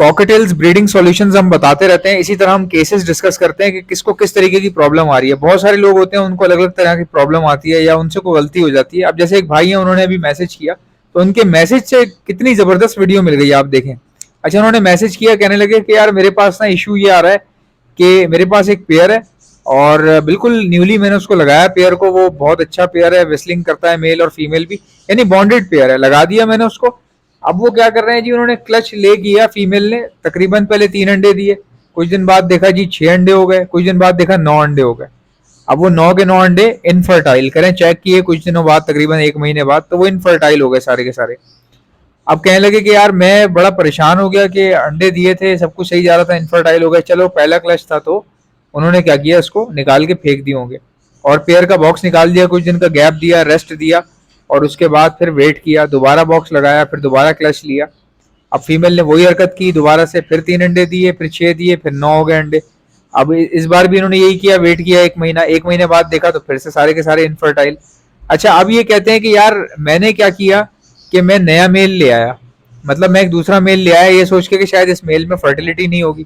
Cocktails breeding solutions हम बताते रहते हैं, इसी तरह हम केसेस डिस्कस करते हैं कि किसको किस तरीके की प्रॉब्लम आ रही है। बहुत सारे लोग होते हैं उनको अलग अलग तरह की प्रॉब्लम आती है या उनसे कोई गलती हो जाती है। अब जैसे एक भाई है, उन्होंने अभी मैसेज किया, तो उनके मैसेज से कितनी जबरदस्त वीडियो मिल गई आप देखें। अच्छा, उन्होंने मैसेज किया, कहने लगे कि यार मेरे पास ना इशू ये आ रहा है कि मेरे पास एक पेयर है और बिल्कुल न्यूली मैंने उसको लगाया पेयर को, वो बहुत अच्छा पेयर है, विस्लिंग करता है मेल और फीमेल भी, यानी बॉन्डेड पेयर है, लगा दिया मैंने उसको। अब वो क्या कर रहे हैं जी, उन्होंने क्लच ले किया फीमेल ने, तकरीबन पहले 3 अंडे दिए, कुछ दिन बाद देखा जी 6 अंडे हो गए, कुछ दिन बाद देखा 9 अंडे हो गए। अब वो 9 के 9 अंडे इनफर्टाइल, करें चेक किए कुछ दिनों बाद, तकरीबन 1 महीने बाद, तो वो इनफर्टाइल हो गए सारे के सारे। अब कहने लगे कि यार मैं बड़ा परेशान हो गया कि अंडे दिए थे, सब कुछ सही जा रहा था, इनफर्टाइल हो गए। चलो पहला क्लच था तो उन्होंने क्या किया, इसको निकाल के फेंक दिए होंगे और पेयर का बॉक्स निकाल दिया, कुछ दिन का गैप दिया, रेस्ट दिया, और उसके बाद फिर वेट किया, दोबारा बॉक्स लगाया, फिर दोबारा क्लच लिया। अब फीमेल ने वही हरकत की दोबारा से, फिर 3 अंडे दिए, फिर 6 दिए, फिर 9 हो गए अंडे। अब इस बार भी इन्होंने यही किया, वेट किया 1 महीना, 1 महीने बाद देखा तो फिर से सारे के सारे इनफर्टाइल। अच्छा, अब ये कहते हैं कि यार मैंने क्या किया कि मैं नया मेल ले आया, मतलब मैं एक दूसरा मेल ले आया ये सोच के कि शायद इस मेल में फर्टिलिटी नहीं होगी।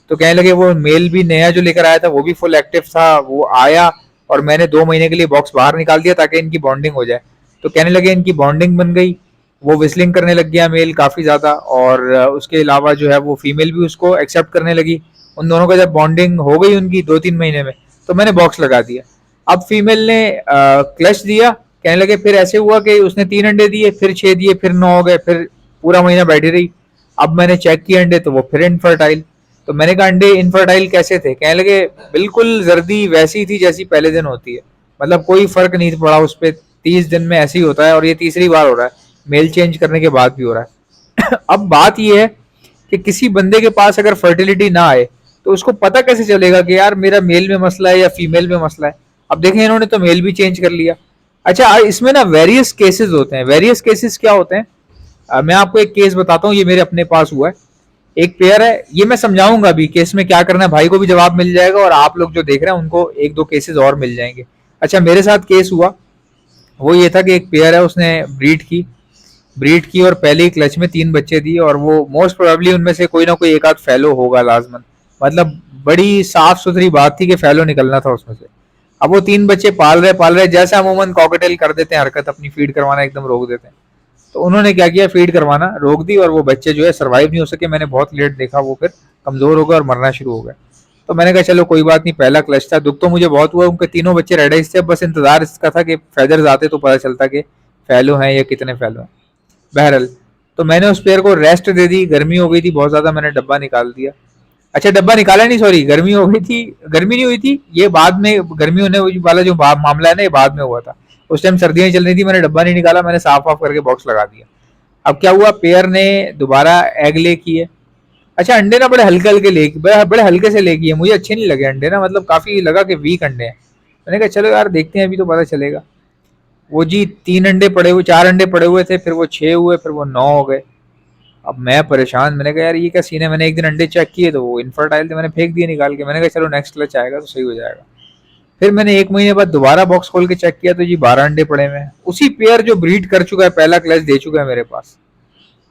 तो कहने लगे वो मेल भी नया जो लेकर आया था वो भी फुल एक्टिव था, वो आया और मैंने 2 महीने के लिए बॉक्स बाहर निकाल दिया ताकि इनकी बॉन्डिंग हो जाए। तो कहने लगे इनकी बॉन्डिंग बन गई, वो विस्लिंग करने लग गया मेल काफ़ी ज़्यादा, और उसके अलावा जो है वो फीमेल भी उसको एक्सेप्ट करने लगी। उन दोनों का जब बॉन्डिंग हो गई उनकी 2-3 महीने में, तो मैंने बॉक्स लगा दिया। अब फीमेल ने क्लच दिया, कहने लगे फिर ऐसे हुआ कि उसने 3 अंडे दिए, फिर 6 दिए, फिर 9 हो गए, फिर पूरा महीना बैठी रही। अब मैंने चेक किए अंडे तो वो फिर इनफर्टाइल। तो मैंने कहा अंडे इनफर्टाइल कैसे थे? कहने लगे बिल्कुल जर्दी वैसी थी जैसी पहले दिन होती है, मतलब कोई फर्क नहीं पड़ा उस पर। 30 दिन में ऐसे ही होता है और ये तीसरी बार हो रहा है, मेल चेंज करने के बाद भी हो रहा है। अब बात ये है कि किसी बंदे के पास अगर फर्टिलिटी ना आए तो उसको पता कैसे चलेगा कि यार मेरा मेल में मसला है या फीमेल में मसला है? अब देखें इन्होंने तो मेल भी चेंज कर लिया। अच्छा, इसमें ना वेरियस केसेस होते हैं। वेरियस केसेस क्या होते हैं? मैं आपको एक केस बताता हूँ, ये मेरे अपने पास हुआ है। एक पेयर है, ये मैं समझाऊंगा अभी केस में क्या करना है, भाई को भी जवाब मिल जाएगा और आप लोग जो देख रहे हैं उनको 1-2 केसेस और मिल जाएंगे। अच्छा, मेरे साथ केस हुआ वो ये था कि एक पेयर है, उसने ब्रीड की और पहले ही क्लच में 3 बच्चे दिए, और वो मोस्ट प्रोबेबली उनमें से कोई ना कोई एक आध फैलो होगा लाजमन, मतलब बड़ी साफ सुथरी बात थी कि फैलो निकलना था उसमें से। अब वो 3 बच्चे पाल रहे जैसे अमूमन कॉकटेल कर देते हैं हरकत, अपनी फीड करवाना एकदम रोक देते हैं। तो उन्होंने क्या किया, फीड करवाना रोक दी और वो बच्चे जो है सर्वाइव नहीं हो सके। मैंने बहुत लेट देखा, वो फिर कमजोर हो गए और मरना शुरू हो गए। तो मैंने कहा चलो कोई बात नहीं, पहला क्लच था, दुख तो मुझे बहुत हुआ, उनके तीनों बच्चे रेड आइज थे, बस इंतजार इसका था कि फेदर्स आते तो पता चलता कि फैलो हैं या कितने फैलो हैं। बहरहाल, तो मैंने उस पेयर को रेस्ट दे दी, गर्मी हो गई थी बहुत ज्यादा, मैंने डब्बा निकाल दिया। अच्छा, डब्बा निकाला नहीं, सॉरी, गर्मी हो गई थी, गर्मी नहीं हुई थी, ये बाद में गर्मी होने वाला जो मामला है ना, ये बाद में हुआ था। उस टाइम सर्दियां चल रही थी, मैंने डब्बा नहीं निकाला, मैंने साफ वाफ करके बॉक्स लगा दिया। अब क्या हुआ, पेयर ने दोबारा एग ले किए। अच्छा, अंडे ना बड़े हल्के हल्के ले, बड़े हल्के से ले किए, मुझे अच्छे नहीं लगे अंडे ना, मतलब काफी लगा कि वीक अंडे हैं। मैंने कहा चलो यार देखते हैं, अभी तो पता चलेगा। वो जी 3 अंडे पड़े हुए, 4 अंडे पड़े हुए थे, फिर वो 6 हुए, फिर वो 9 हो गए। अब मैं परेशान, मैंने कहा यार ये क्या सीन है। मैंने एक दिन अंडे चेक किए तो वो इनफर्टाइल थे, मैंने फेंक दिए निकाल के। मैंने कहा चलो नेक्स्ट क्लच आएगा तो सही हो जाएगा। फिर मैंने 1 महीने बाद दोबारा बॉक्स खोल के चेक किया तो जी 12 अंडे पड़े हुए हैं, उसी पेयर जो ब्रीड कर चुका है, पहला क्लच दे चुका है मेरे पास।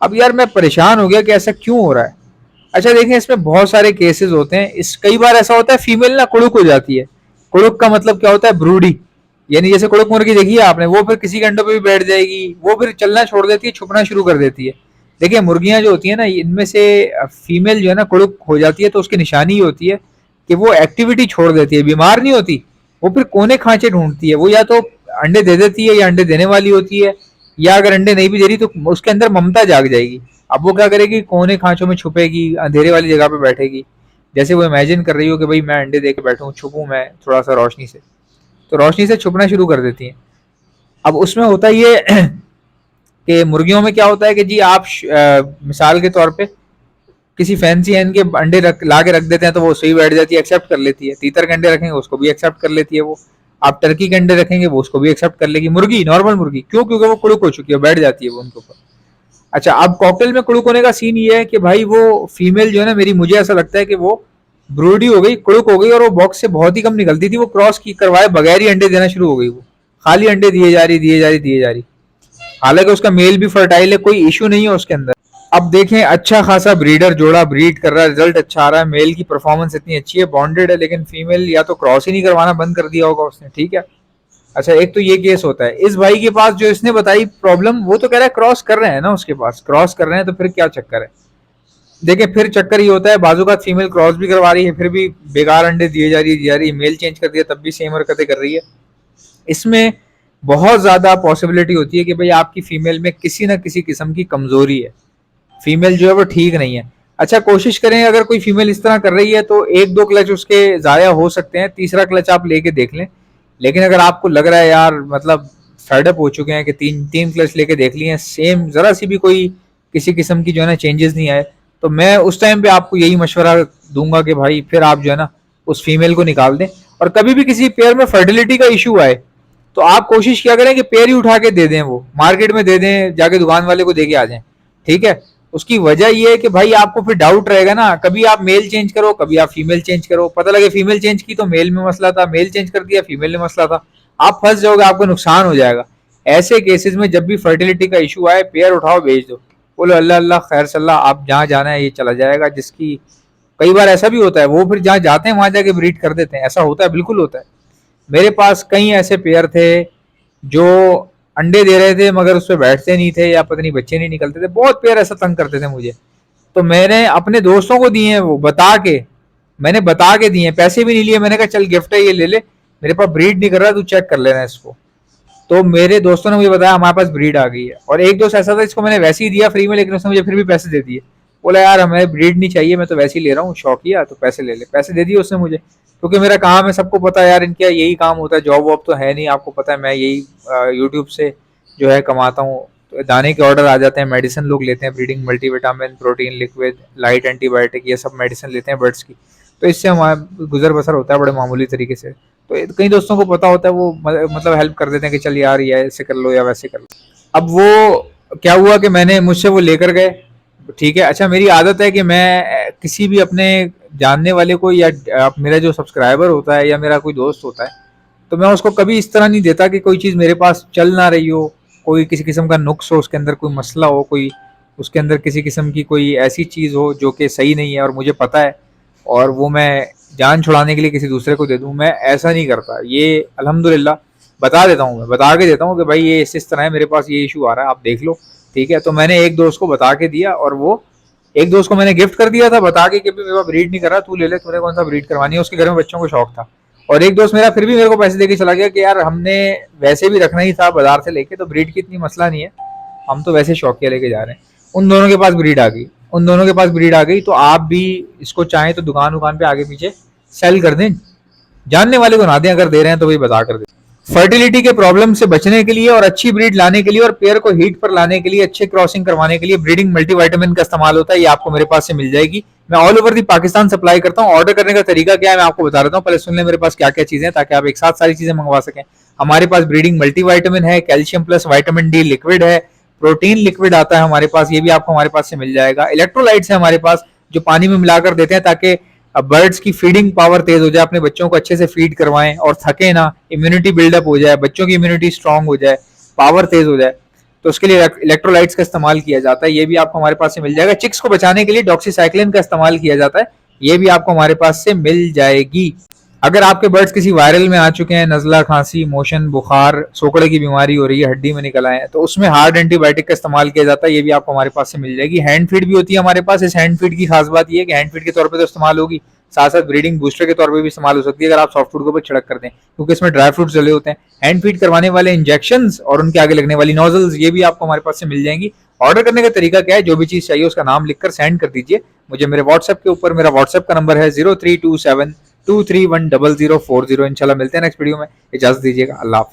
अब यार मैं परेशान हो गया कि ऐसा क्यों हो रहा है। अच्छा देखें, इसमें बहुत सारे केसेस होते हैं। इस कई बार ऐसा होता है फीमेल ना कुड़ुक हो जाती है। कुड़ुक का मतलब क्या होता है? ब्रूडी, यानी जैसे कुड़ुक मुर्गी देखी है आपने, वो फिर किसी के अंडों पे भी बैठ जाएगी, वो फिर चलना छोड़ देती है, छुपना शुरू कर देती है। देखिए मुर्गियां जो होती है ना, इनमें से फीमेल जो है ना कुड़ुक हो जाती है तो उसकी निशानी ये होती है कि वो एक्टिविटी छोड़ देती है, बीमार नहीं होती, वो फिर कोने खांचे ढूंढती है। वो या तो अंडे दे देती है या अंडे देने वाली होती है, या अगर अंडे नहीं भी दे रही तो उसके अंदर ममता जाग जाएगी। अब वो क्या करेगी, कोने खांचों में छुपेगी, अंधेरे वाली जगह पे बैठेगी, जैसे वो इमेजिन कर रही हो कि भाई मैं अंडे दे के बैठूं, छुपूं मैं थोड़ा सा रोशनी से, तो रोशनी से छुपना शुरू कर देती हैं। अब उसमें होता ये कि मुर्गियों में क्या होता है कि जी आप मिसाल के तौर पे किसी फैंसी हैन के अंडे ला के रख देते हैं तो वो सही बैठ जाती है, एक्सेप्ट कर लेती है। तीतर के अंडे रखेंगे उसको भी एक्सेप्ट कर लेती है वो। आप टर्की के अंडे रखेंगे वो उसको भी एक्सेप्ट कर लेगी, मुर्गी, नॉर्मल मुर्गी। क्यों? क्योंकि वो कुड़ुक हो चुकी है, बैठ जाती है वो उनके ऊपर। अच्छा, अब कॉकटेल में कुड़ुक होने का सीन ये है कि भाई वो फीमेल जो है ना मेरी, मुझे ऐसा लगता है कि वो ब्रूडी हो गई, कुड़ुक हो गई, और वो बॉक्स से बहुत ही कम निकलती थी, वो क्रॉस की करवाए बगैर ही अंडे देना शुरू हो गई। वो खाली अंडे दिए जा रही, दिए जा रही, दिए जा रही। हालांकि उसका मेल भी फर्टाइल है, कोई इशू नहीं है उसके अंदर। अब देखें अच्छा खासा ब्रीडर जोड़ा ब्रीड कर रहा है, रिजल्ट अच्छा आ रहा है, मेल की परफॉर्मेंस इतनी अच्छी है, बॉन्डेड है, लेकिन फीमेल या तो क्रॉस ही नहीं करवाना बंद कर दिया होगा उसने, ठीक है। अच्छा एक तो ये केस होता है। इस भाई के पास जो इसने बताई प्रॉब्लम, वो तो कह रहा है क्रॉस कर रहे हैं ना, उसके पास क्रॉस कर रहे हैं, तो फिर क्या चक्कर है। देखिए फिर चक्कर ये होता है, बाजू का फीमेल क्रॉस भी करवा रही है, फिर भी बेकार अंडे दिए जा रही है, मेल चेंज कर दिया तब भी सेम हरकतें कर रही है। इसमें बहुत ज्यादा पॉसिबिलिटी होती है कि भाई आपकी फीमेल में किसी ना किसी किस्म की कमजोरी है, फीमेल जो है वो ठीक नहीं है। अच्छा कोशिश करें, अगर कोई फीमेल इस तरह कर रही है तो एक दो क्लच उसके जाया हो सकते हैं, तीसरा क्लच आप लेके देख लें। लेकिन अगर आपको लग रहा है यार मतलब फेडअप हो चुके हैं कि तीन तीन क्लच लेके देख लिए सेम, जरा सी भी कोई किसी किस्म की जो है ना चेंजेस नहीं आए, तो मैं उस टाइम पे आपको यही मशवरा दूंगा कि भाई फिर आप जो है ना उस फीमेल को निकाल दें। और कभी भी किसी पेयर में फर्टिलिटी का इशू आए तो आप कोशिश क्या करें कि पेयर ही उठा के दे दें, वो मार्केट में दे दें, जाके दुकान वाले को दे के आ जाएं, ठीक है। उसकी वजह ये है कि भाई आपको फिर डाउट रहेगा ना, कभी आप मेल चेंज करो कभी आप फीमेल चेंज करो, पता लगे फीमेल चेंज की तो मेल में मसला था, मेल चेंज कर दिया फीमेल में मसला था, आप फंस जाओगे, आपको नुकसान हो जाएगा। ऐसे केसेस में जब भी फर्टिलिटी का इशू आए पेयर उठाओ भेज दो, बोलो अल्लाह अल्लाह खैर सल्लाह, आप जहाँ जाना है ये चला जाएगा। जिसकी कई बार ऐसा भी होता है, वो फिर जहाँ जाते हैं वहां जाके ब्रीड कर देते हैं, ऐसा होता है, बिल्कुल होता है। मेरे पास कई ऐसे पेयर थे जो अंडे दे रहे थे मगर उस पर बैठते नहीं थे, या पता नहीं बच्चे नहीं निकलते थे, बहुत पेयर ऐसा तंग करते थे मुझे। तो मैंने अपने दोस्तों को दिए हैं वो बता के, मैंने बता के दिए, पैसे भी नहीं लिए, मैंने कहा चल गिफ्ट है ये ले ले, मेरे पास ब्रीड नहीं कर रहा, तू चेक कर लेना इसको। तो मेरे दोस्तों ने मुझे बताया हमारे पास ब्रीड आ गई है। और एक दोस्त ऐसा था इसको मैंने वैसे ही दिया फ्री में, लेकिन उसने मुझे फिर भी पैसे दे दिए, बोला यार हमें ब्रीड नहीं चाहिए, मैं तो वैसे ही ले रहा हूँ शौकिया, तो पैसे ले ले, पैसे दे दिए उसने मुझे, क्योंकि मेरा काम है, सबको पता है यार इनका यही काम होता है, जॉब वॉब तो है नहीं, आपको पता है मैं यही यूट्यूब से जो है कमाता हूँ। तो दाने के ऑर्डर आ जाते हैं, मेडिसिन लोग लेते हैं, breeding multivitamin protein liquid light antibiotic ये सब मेडिसिन लेते हैं बर्ड्स की, तो इससे हमारा गुजर बसर होता है बड़े मामूली तरीके से। तो कई दोस्तों को पता होता है, वो मतलब हेल्प कर देते हैं कि चल यार ये ऐसे कर लो या वैसे कर लो। अब वो क्या हुआ कि मैंने मुझसे वो लेकर गए, ठीक है। अच्छा मेरी आदत है कि मैं किसी भी अपने जानने वाले को या मेरा जो सब्सक्राइबर होता है या मेरा कोई दोस्त होता है, तो मैं उसको कभी इस तरह नहीं देता कि कोई चीज़ मेरे पास चल ना रही हो, कोई किसी किस्म का नुक्स हो उसके अंदर, कोई मसला हो, कोई उसके अंदर किसी किस्म की कोई ऐसी चीज़ हो जो कि सही नहीं है और मुझे पता है, और वो मैं जान छुड़ाने के लिए किसी दूसरे को दे दूं, मैं ऐसा नहीं करता। ये अल्हम्दुलिल्लाह बता देता हूँ, मैं बता के देता हूँ कि भाई ये इस तरह है, मेरे पास ये इशू आ रहा है, आप देख लो, ठीक है। तो मैंने एक दोस्त को बता के दिया, और वो एक दोस्त को मैंने गिफ्ट कर दिया था बता के कि मेरे पास ब्रीड नहीं कर रहा, तू ले ले, तूने कौन सा ब्रीड करवानी है, उसके घर में बच्चों को शौक था। और एक दोस्त मेरा फिर भी मेरे को पैसे देके चला गया कि यार हमने वैसे भी रखना ही था बाजार से लेके, तो ब्रीड की इतनी मसला नहीं है, हम तो वैसे शौकिया लेके जा रहे हैं। उन दोनों के पास ब्रीड आ गई, उन दोनों के पास ब्रीड आ गई, तो आप भी इसको चाहें तो दुकान वुकान पे आगे पीछे सेल कर दें, जानने वाले को ना दें, अगर दे रहे हैं तो वही बता कर दें। फर्टिलिटी के प्रॉब्लम से बचने के लिए और अच्छी ब्रीड लाने के लिए और पेयर को हीट पर लाने के लिए, अच्छे क्रॉसिंग करवाने के लिए ब्रीडिंग मल्टीविटामिन का इस्तेमाल होता है, ये आपको मेरे पास से मिल जाएगी। मैं all over the Pakistan supply करता हूँ। ऑर्डर करने का तरीका क्या है मैं आपको बता देता हूँ, पहले सुन लें मेरे पास क्या क्या चीजें, ताकि आप एक साथ सारी चीजें मंगवा सकें। हमारे पास ब्रीडिंग मल्टीविटामिन है, calcium plus vitamin D liquid है, प्रोटीन लिक्विड आता है हमारे पास, ये भी आपको हमारे पास से मिल जाएगा। इलेक्ट्रोलाइट्स है हमारे पास जो पानी में मिलाकर देते हैं ताकि बर्ड्स की फीडिंग पावर तेज हो जाए, अपने बच्चों को अच्छे से फीड करवाएं और थके ना, इम्यूनिटी बिल्डअप हो जाए, बच्चों की इम्यूनिटी स्ट्रांग हो जाए, पावर तेज हो जाए, तो उसके लिए इलेक्ट्रोलाइट्स का इस्तेमाल किया जाता है, ये भी आपको हमारे पास से मिल जाएगा। चिक्स को बचाने के लिए डॉक्सीसाइक्लिन का इस्तेमाल किया जाता है, ये भी आपको हमारे पास से मिल जाएगी। अगर आपके बर्ड्स किसी वायरल में आ चुके हैं, नजला, खांसी, मोशन, बुखार, सोकड़े की बीमारी हो रही है, हड्डी में निकल आए हैं, तो उसमें हार्ड एंटीबायोटिक का इस्तेमाल किया जाता है, ये भी आपको हमारे पास से मिल जाएगी। हैंड फीड भी होती है हमारे पास। इस हैंड फीड की खास बात ये है कि हैंड फीड के तौर पर तो इस्तेमाल होगी, साथ साथ ब्रीडिंग बूस्टर के तौर पर भी इस्तेमाल हो सकती है अगर आप सॉफ्ट फूड के ऊपर छिड़क कर दें, क्योंकि इसमें ड्राई फ्रूट्स डले होते हैं। हैंड फीड करवाने वाले इंजेक्शन और उनके आगे लगने वाली नोजल्स, ये भी आपको हमारे पास से मिल जाएंगी। ऑर्डर करने का तरीका क्या है, जो भी चीज चाहिए उसका नाम लिखकर सेंड कर दीजिए मुझे मेरे व्हाट्सएप के ऊपर। मेरा व्हाट्सएप का नंबर है 0327231040। इंशाल्लाह मिलते हैं नेक्स्ट वीडियो में, इजाजत दीजिएगा, अल्लाह हाफिज।